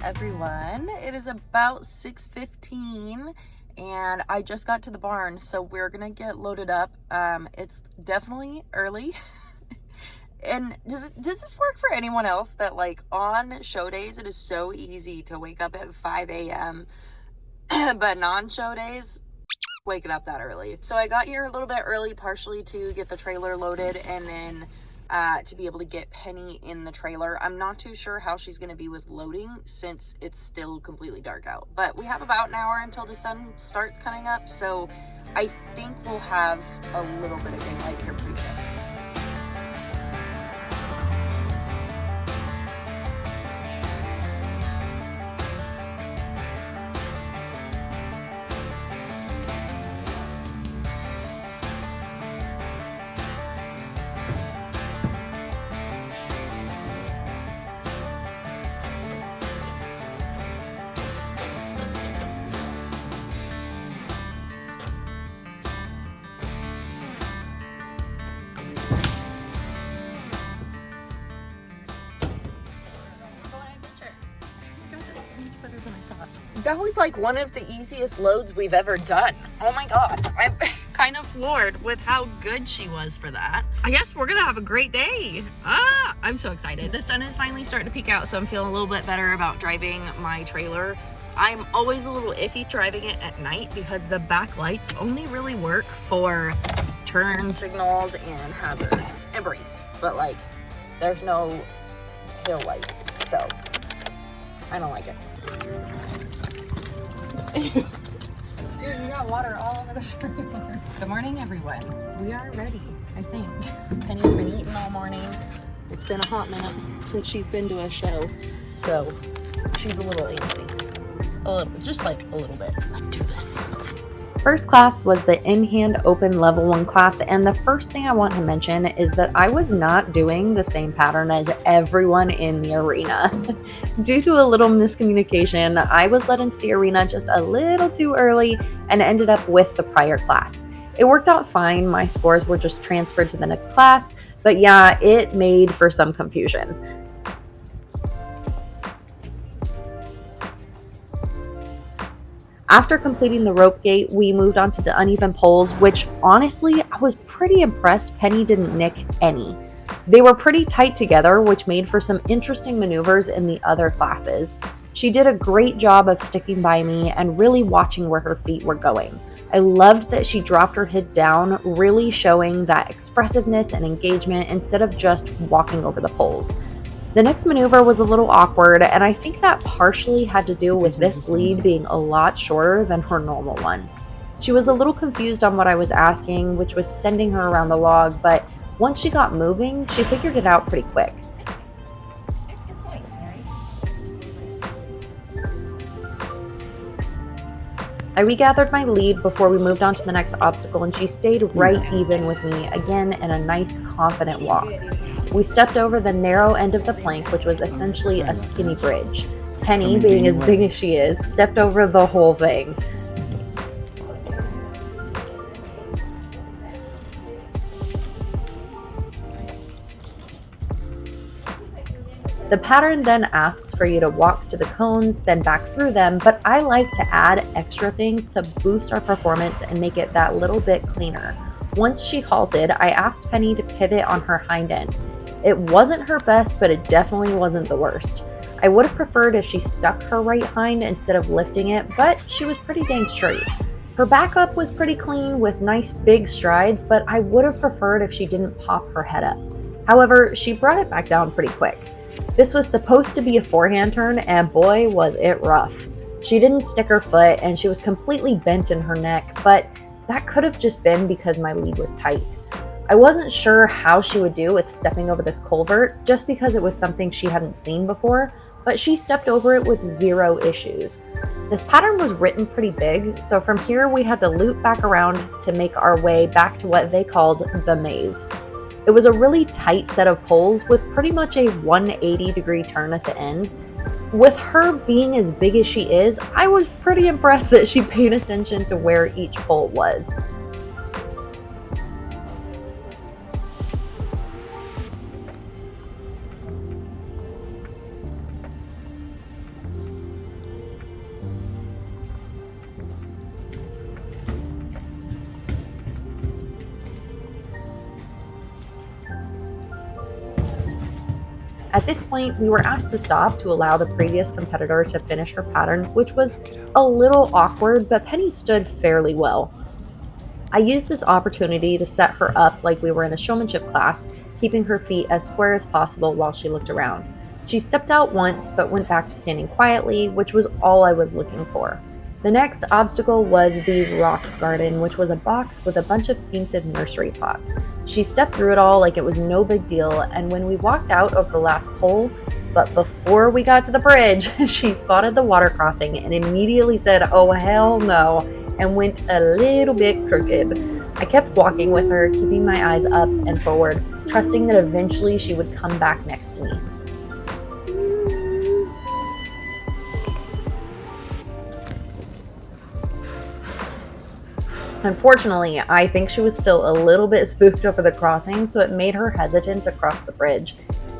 everyone. It is about 6:15 and I just got to the barn, so we're gonna get loaded up. It's definitely early. And does this work for anyone else, that like on show days it is so easy to wake up at 5 a.m. but non-show days, waking up that early? So I got here a little bit early, partially to get the trailer loaded and then to be able to get Penny in the trailer. I'm not too sure how she's going to be with loading since it's still completely dark out, but we have about an hour until the sun starts coming up, so I think we'll have a little bit of daylight here pretty quick. That was like one of the easiest loads we've ever done. Oh my god, I'm kind of floored with how good she was for that. I guess we're gonna have a great day. I'm so excited. The sun is finally starting to peek out, so I'm feeling a little bit better about driving my trailer. I'm always a little iffy driving it at night because the back lights only really work for turn signals and hazards and brakes, but like there's no tail light, so I don't like it. Dude, you got water all over the trailer. Good morning, everyone. We are ready, I think. Penny's been eating all morning. It's been a hot minute since she's been to a show, so she's a little antsy. A little, just like a little bit. Let's do this. First class was the in-hand open level 1 class, and the first thing I want to mention is that I was not doing the same pattern as everyone in the arena. Due to a little miscommunication, I was let into the arena just a little too early and ended up with the prior class. It worked out fine, my scores were just transferred to the next class, but yeah, it made for some confusion. After completing the rope gate, we moved on to the uneven poles, which honestly, I was pretty impressed Penny didn't nick any. They were pretty tight together, which made for some interesting maneuvers in the other classes. She did a great job of sticking by me and really watching where her feet were going. I loved that she dropped her head down, really showing that expressiveness and engagement instead of just walking over the poles. The next maneuver was a little awkward, and I think that partially had to do with this lead being a lot shorter than her normal one. She was a little confused on what I was asking, which was sending her around the log, but once she got moving, she figured it out pretty quick. I regathered my lead before we moved on to the next obstacle, and she stayed right even with me, again in a nice, confident walk. We stepped over the narrow end of the plank, which was essentially a skinny bridge. Penny, being as big as she is, stepped over the whole thing. The pattern then asks for you to walk to the cones, then back through them, but I like to add extra things to boost our performance and make it that little bit cleaner. Once she halted, I asked Penny to pivot on her hind end. It wasn't her best, but it definitely wasn't the worst. I would have preferred if she stuck her right hind instead of lifting it, but she was pretty dang straight. Her backup was pretty clean with nice big strides, but I would have preferred if she didn't pop her head up. However, she brought it back down pretty quick. This was supposed to be a forehand turn, and boy was it rough. She didn't stick her foot, and she was completely bent in her neck, but that could have just been because my lead was tight. I wasn't sure how she would do with stepping over this culvert, just because it was something she hadn't seen before, but she stepped over it with zero issues. This pattern was written pretty big, so from here we had to loop back around to make our way back to what they called the maze. It was a really tight set of poles with pretty much a 180-degree turn at the end. With her being as big as she is, I was pretty impressed that she paid attention to where each pole was. At this point, we were asked to stop to allow the previous competitor to finish her pattern, which was a little awkward, but Penny stood fairly well. I used this opportunity to set her up like we were in a showmanship class, keeping her feet as square as possible while she looked around. She stepped out once, but went back to standing quietly, which was all I was looking for. The next obstacle was the rock garden, which was a box with a bunch of painted nursery pots. She stepped through it all like it was no big deal, and when we walked out over the last pole, but before we got to the bridge, she spotted the water crossing and immediately said, "Oh, hell no," and went a little bit crooked. I kept walking with her, keeping my eyes up and forward, trusting that eventually she would come back next to me. Unfortunately, I think she was still a little bit spooked over the crossing, so it made her hesitant to cross the bridge.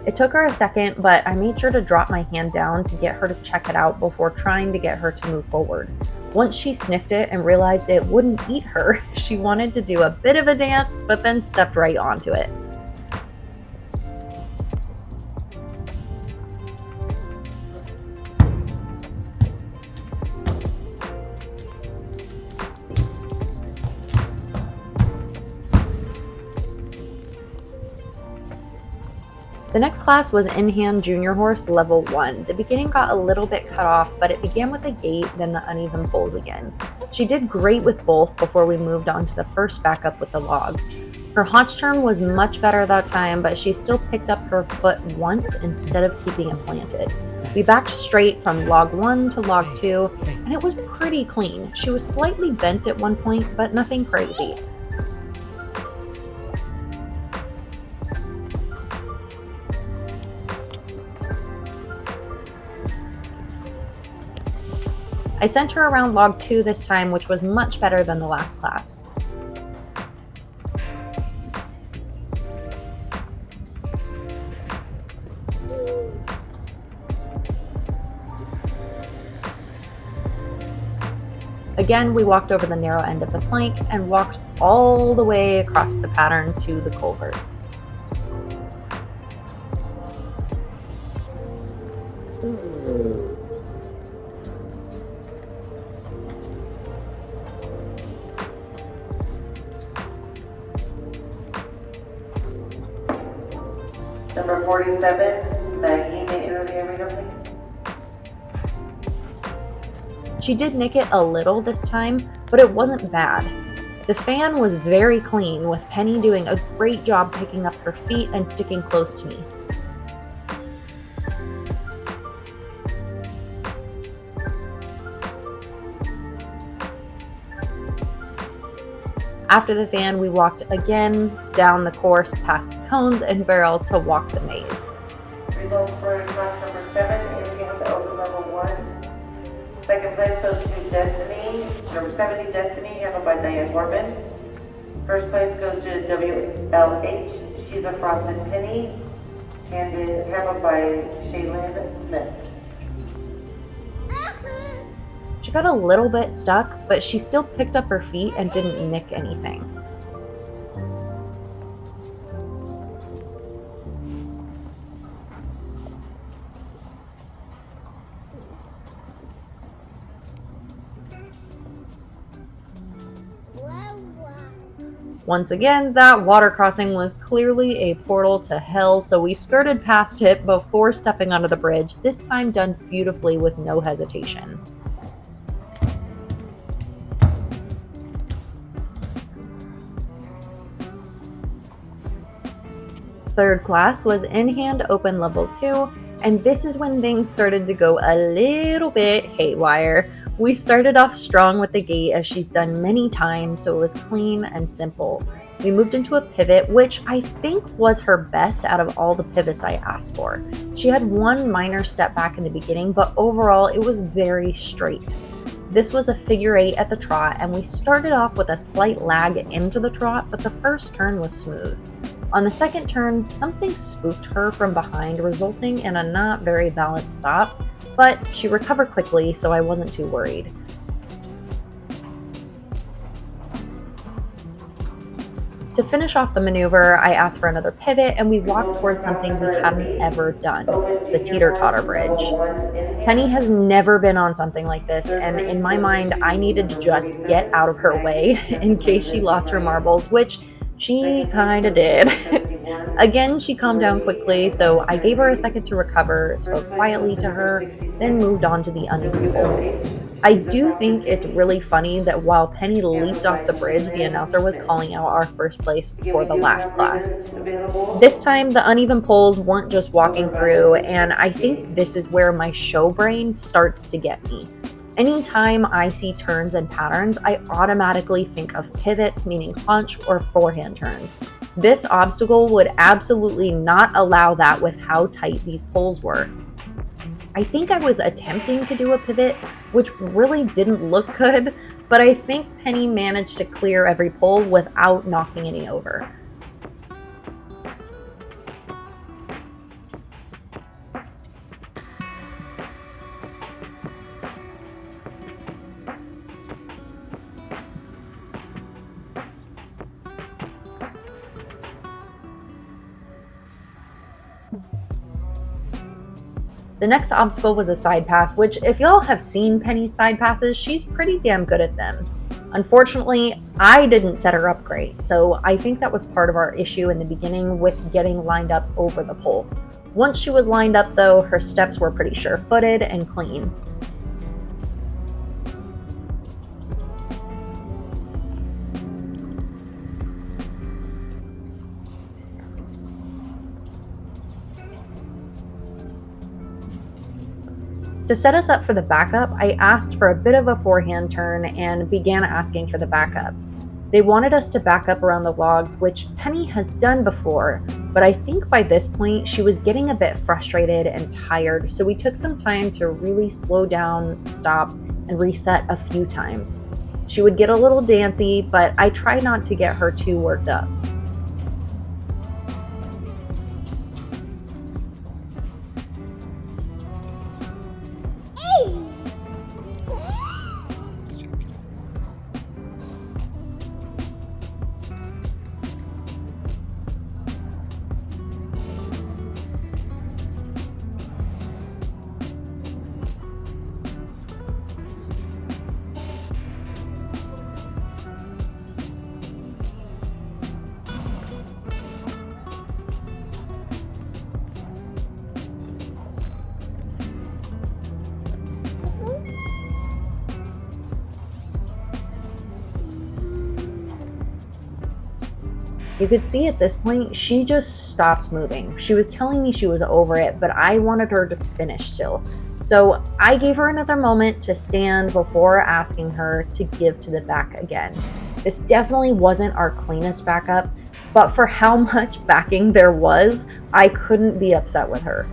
It took her a second, but I made sure to drop my hand down to get her to check it out before trying to get her to move forward. Once she sniffed it and realized it wouldn't eat her, she wanted to do a bit of a dance, but then stepped right onto it. The next class was in-hand junior horse level 1. The beginning got a little bit cut off, but it began with a gait, then the uneven poles again. She did great with both before we moved on to the first backup with the logs. Her haunch turn was much better that time, but she still picked up her foot once instead of keeping it planted. We backed straight from log 1 to log 2, and it was pretty clean. She was slightly bent at one point, but nothing crazy. I sent her around log 2 this time, which was much better than the last class. Again, we walked over the narrow end of the plank and walked all the way across the pattern to the culvert. Number 47, Maggie, may enter the arena, please. She did nick it a little this time, but it wasn't bad. The fan was very clean, with Penny doing a great job picking up her feet and sticking close to me. After the fan, we walked again down the course past the cones and barrel to walk the maze. Results for class number 7, in-hand open level 1. Second place goes to Destiny, number 70 Destiny, handled by Diane Mormon. First place goes to WLH, she's a frosted penny, handled by Shaylin Smith. She got a little bit stuck, but she still picked up her feet and didn't nick anything. Once again, that water crossing was clearly a portal to hell, so we skirted past it before stepping onto the bridge, this time done beautifully with no hesitation. Third class was in-hand open level 2, and this is when things started to go a little bit haywire. We started off strong with the gait as she's done many times, so it was clean and simple. We moved into a pivot, which I think was her best out of all the pivots I asked for. She had one minor step back in the beginning, but overall it was very straight. This was a figure 8 at the trot, and we started off with a slight lag into the trot, but the first turn was smooth. On the second turn, something spooked her from behind, resulting in a not very balanced stop, but she recovered quickly, so I wasn't too worried. To finish off the maneuver, I asked for another pivot and we walked towards something we hadn't ever done, the teeter-totter bridge. Penny has never been on something like this, and in my mind, I needed to just get out of her way in case she lost her marbles, which she kinda did. Again, she calmed down quickly, so I gave her a second to recover, spoke quietly to her, then moved on to the uneven poles. I do think it's really funny that while Penny leaped off the bridge, the announcer was calling out our first place for the last class. This time, the uneven poles weren't just walking through, and I think this is where my show brain starts to get me. Anytime I see turns and patterns, I automatically think of pivots, meaning hunch or forehand turns. This obstacle would absolutely not allow that with how tight these poles were. I think I was attempting to do a pivot, which really didn't look good, but I think Penny managed to clear every pole without knocking any over. The next obstacle was a side pass, which if y'all have seen Penny's side passes, she's pretty damn good at them. Unfortunately, I didn't set her up great, so I think that was part of our issue in the beginning with getting lined up over the pole. Once she was lined up though, her steps were pretty sure-footed and clean. To set us up for the backup, I asked for a bit of a forehand turn and began asking for the backup. They wanted us to back up around the logs, which Penny has done before, but I think by this point she was getting a bit frustrated and tired, so we took some time to really slow down, stop, and reset a few times. She would get a little dancy, but I tried not to get her too worked up. You could see at this point, she just stops moving. She was telling me she was over it, but I wanted her to finish still. So I gave her another moment to stand before asking her to give to the back again. This definitely wasn't our cleanest backup, but for how much backing there was, I couldn't be upset with her.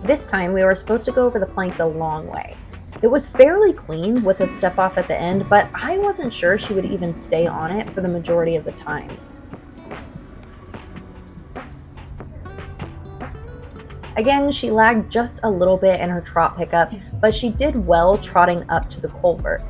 This time we were supposed to go over the plank the long way. It was fairly clean with a step off at the end, but I wasn't sure she would even stay on it for the majority of the time. Again, she lagged just a little bit in her trot pickup, but she did well trotting up to the culvert.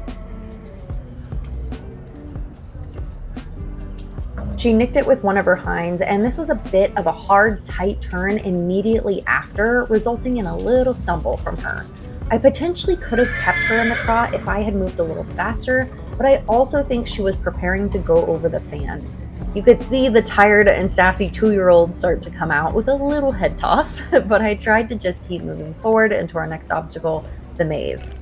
She nicked it with one of her hinds, and this was a bit of a hard, tight turn immediately after, resulting in a little stumble from her. I potentially could have kept her in the trot if I had moved a little faster, but I also think she was preparing to go over the fan. You could see the tired and sassy 2-year-old start to come out with a little head toss, but I tried to just keep moving forward into our next obstacle, the maze.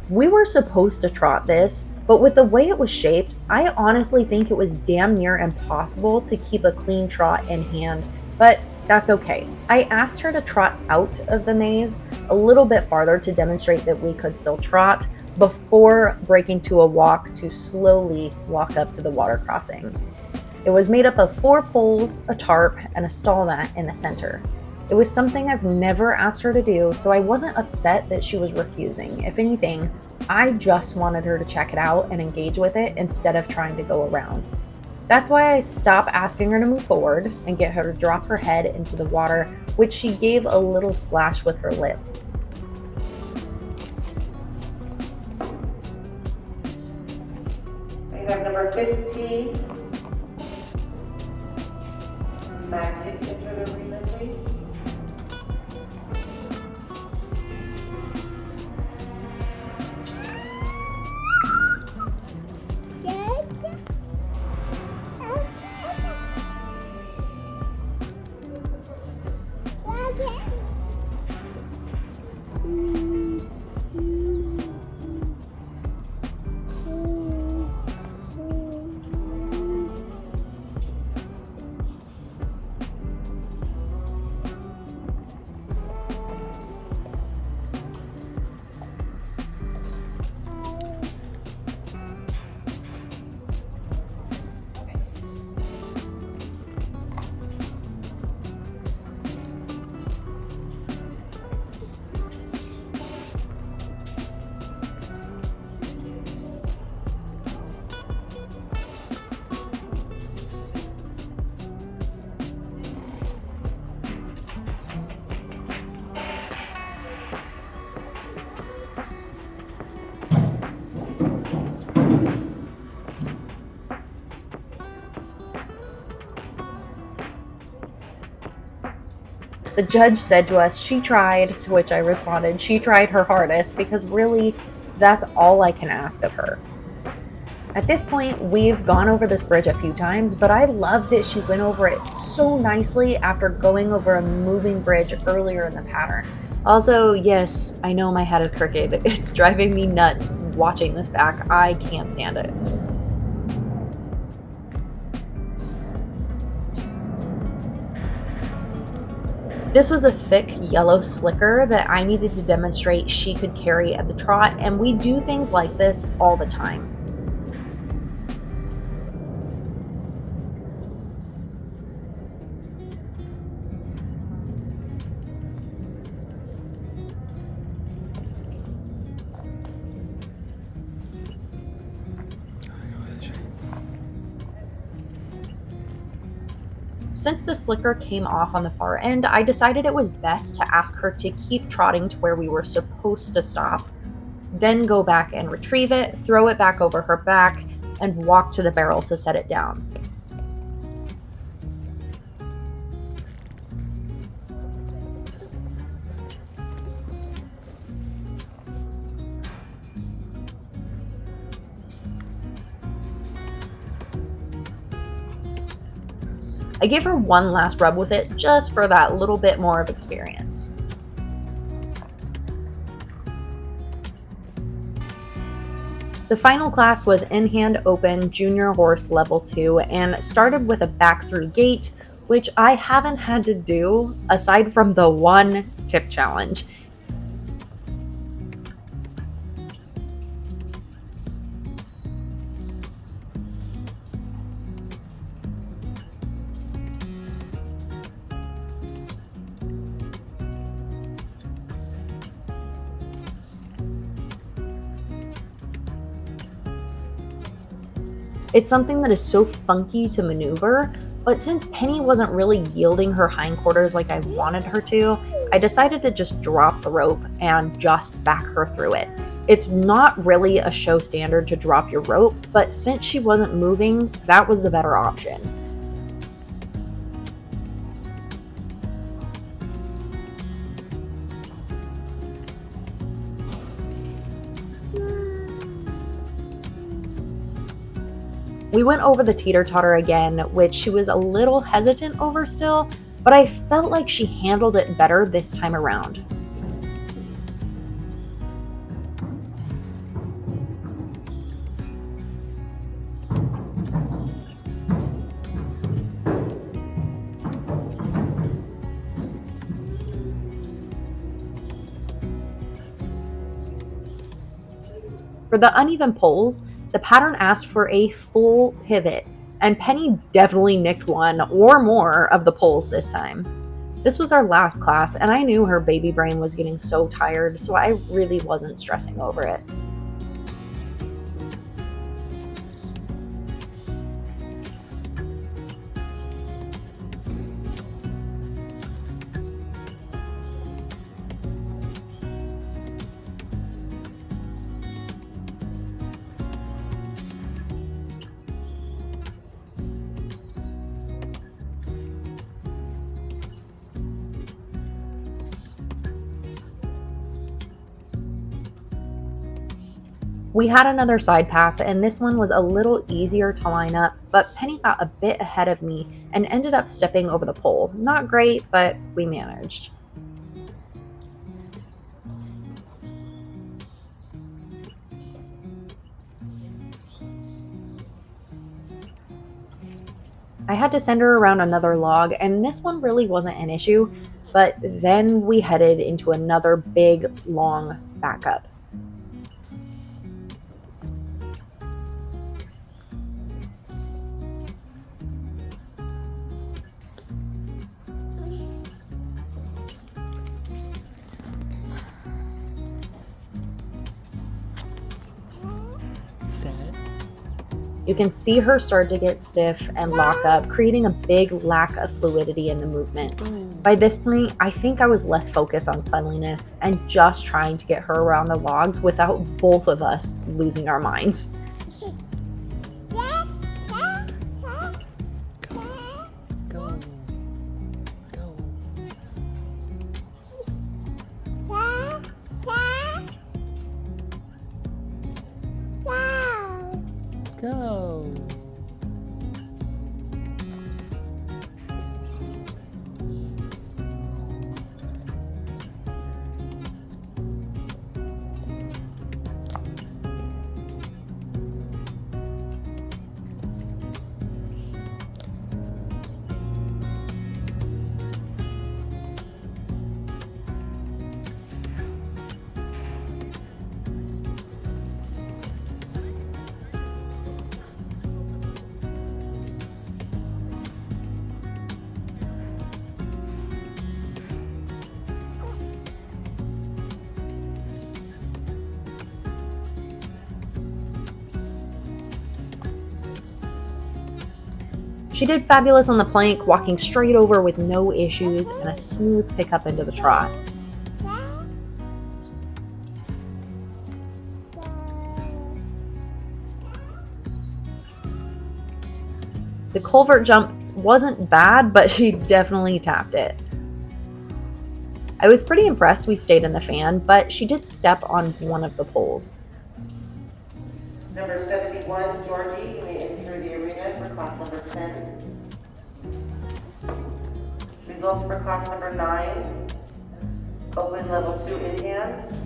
We were supposed to trot this, but with the way it was shaped, I honestly think it was damn near impossible to keep a clean trot in hand, but that's okay. I asked her to trot out of the maze a little bit farther to demonstrate that we could still trot, before breaking to a walk to slowly walk up to the water crossing. It was made up of 4 poles, a tarp, and a stall mat in the center. It was something I've never asked her to do, so I wasn't upset that she was refusing. If anything, I just wanted her to check it out and engage with it instead of trying to go around. That's why I stopped asking her to move forward and get her to drop her head into the water, which she gave a little splash with her lip. We have number 15. Magnet into the arena, please. The judge said to us she tried, to which I responded she tried her hardest, because really, that's all I can ask of her. At this point, we've gone over this bridge a few times, but I love that she went over it so nicely after going over a moving bridge earlier in the pattern. Also, yes, I know my head is crooked. It's driving me nuts watching this back. I can't stand it. This was a thick yellow slicker that I needed to demonstrate she could carry at the trot, and we do things like this all the time. Since the slicker came off on the far end, I decided it was best to ask her to keep trotting to where we were supposed to stop, then go back and retrieve it, throw it back over her back, and walk to the barrel to set it down. I gave her one last rub with it just for that little bit more of experience. The final class was in hand open junior horse level 2 and started with a back through gait, which I haven't had to do aside from the one tip challenge. It's something that is so funky to maneuver, but since Penny wasn't really yielding her hindquarters like I wanted her to, I decided to just drop the rope and just back her through it. It's not really a show standard to drop your rope, but since she wasn't moving, that was the better option. We went over the teeter-totter again, which she was a little hesitant over still, but I felt like she handled it better this time around. For the uneven poles, the pattern asked for a full pivot, and Penny definitely nicked one or more of the poles this time. This was our last class, and I knew her baby brain was getting so tired, so I really wasn't stressing over it. We had another side pass, and this one was a little easier to line up, but Penny got a bit ahead of me and ended up stepping over the pole. Not great, but we managed. I had to send her around another log, and this one really wasn't an issue, but then we headed into another big, long backup. You can see her start to get stiff and lock up, creating a big lack of fluidity in the movement. By this point, I think I was less focused on cleanliness and just trying to get her around the logs without both of us losing our minds. Go. She did fabulous on the plank, walking straight over with no issues and a smooth pickup into the trot. The culvert jump wasn't bad, but she definitely tapped it. I was pretty impressed we stayed in the fan, but she did step on one of the poles. Number 71, Georgie, you may enter the arena for class number 10. Results for class number 9, open level 2 in hand.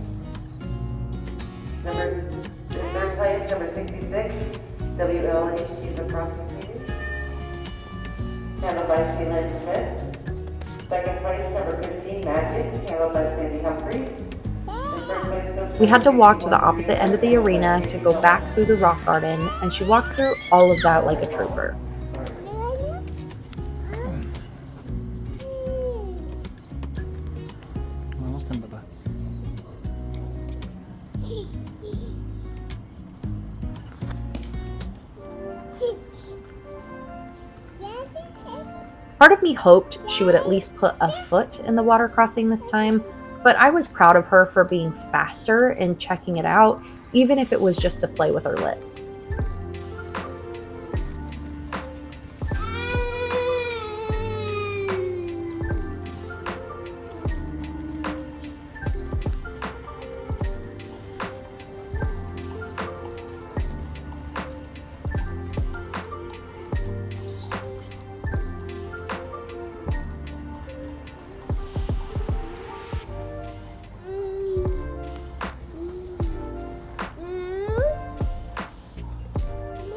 Third place, number 66, WLH, she's across the stage. Handled by Sheila Smith. Second place, number 15, Magic, handled by Sandy Humphries. We had to walk to the opposite end of the arena to go back through the rock garden, and she walked through all of that like a trooper. Almost done, Baba. Part of me hoped she would at least put a foot in the water crossing this time, but I was proud of her for being faster and checking it out, even if it was just to play with her lips.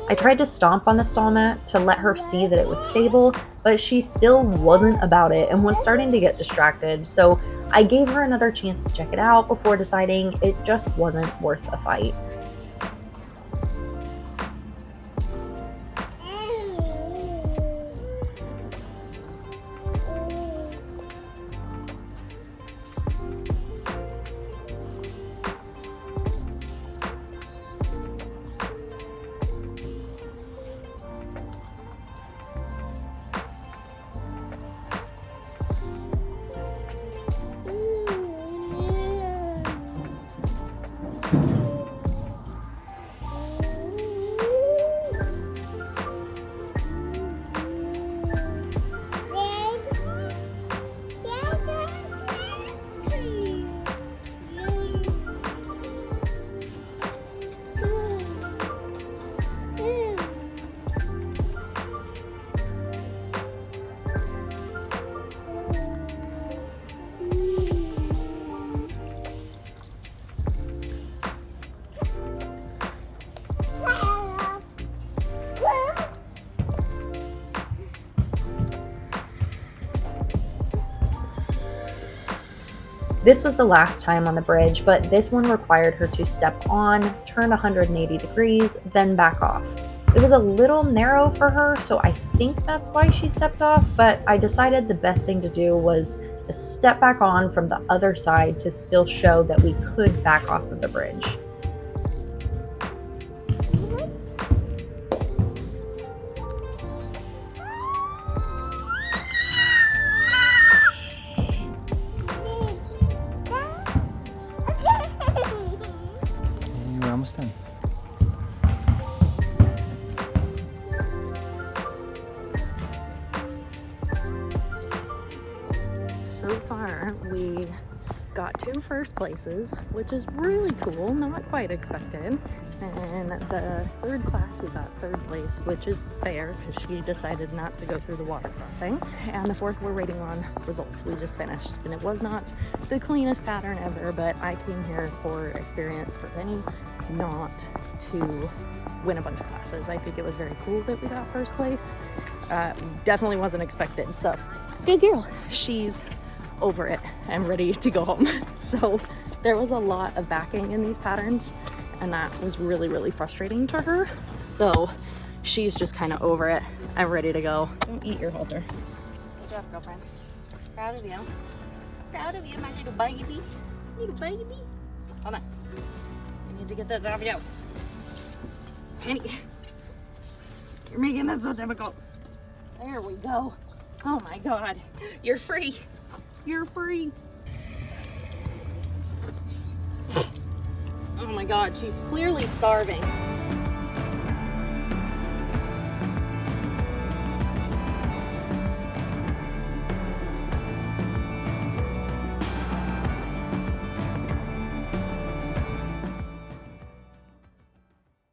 I tried to stomp on the stall mat to let her see that it was stable, but she still wasn't about it and was starting to get distracted, so I gave her another chance to check it out before deciding it just wasn't worth a fight. This was the last time on the bridge, but this one required her to step on, turn 180 degrees, then back off. It was a little narrow for her, so I think that's why she stepped off, but I decided the best thing to do was to step back on from the other side to still show that we could back off of the bridge. We're almost done. So far, we got 2 first places, which is really cool, not quite expected. And the third class, we got 3rd place, which is fair because she decided not to go through the water crossing. And the 4th, we're waiting on results. We just finished, and it was not the cleanest pattern ever, but I came here for experience for Penny, not to win a bunch of classes. I think it was very cool that we got 1st place. Definitely wasn't expected, so good girl. She's over it and ready to go home. So there was a lot of backing in these patterns, and that was really, really frustrating to her. So she's just kind of over it and ready to go. Don't eat your halter. Good job, girlfriend. Proud of you. Proud of you, my little baby. Little baby. Hold on. I need to get this off you. Penny. You're making this so difficult. There we go. Oh my God. You're free. You're free. Oh my God, she's clearly starving.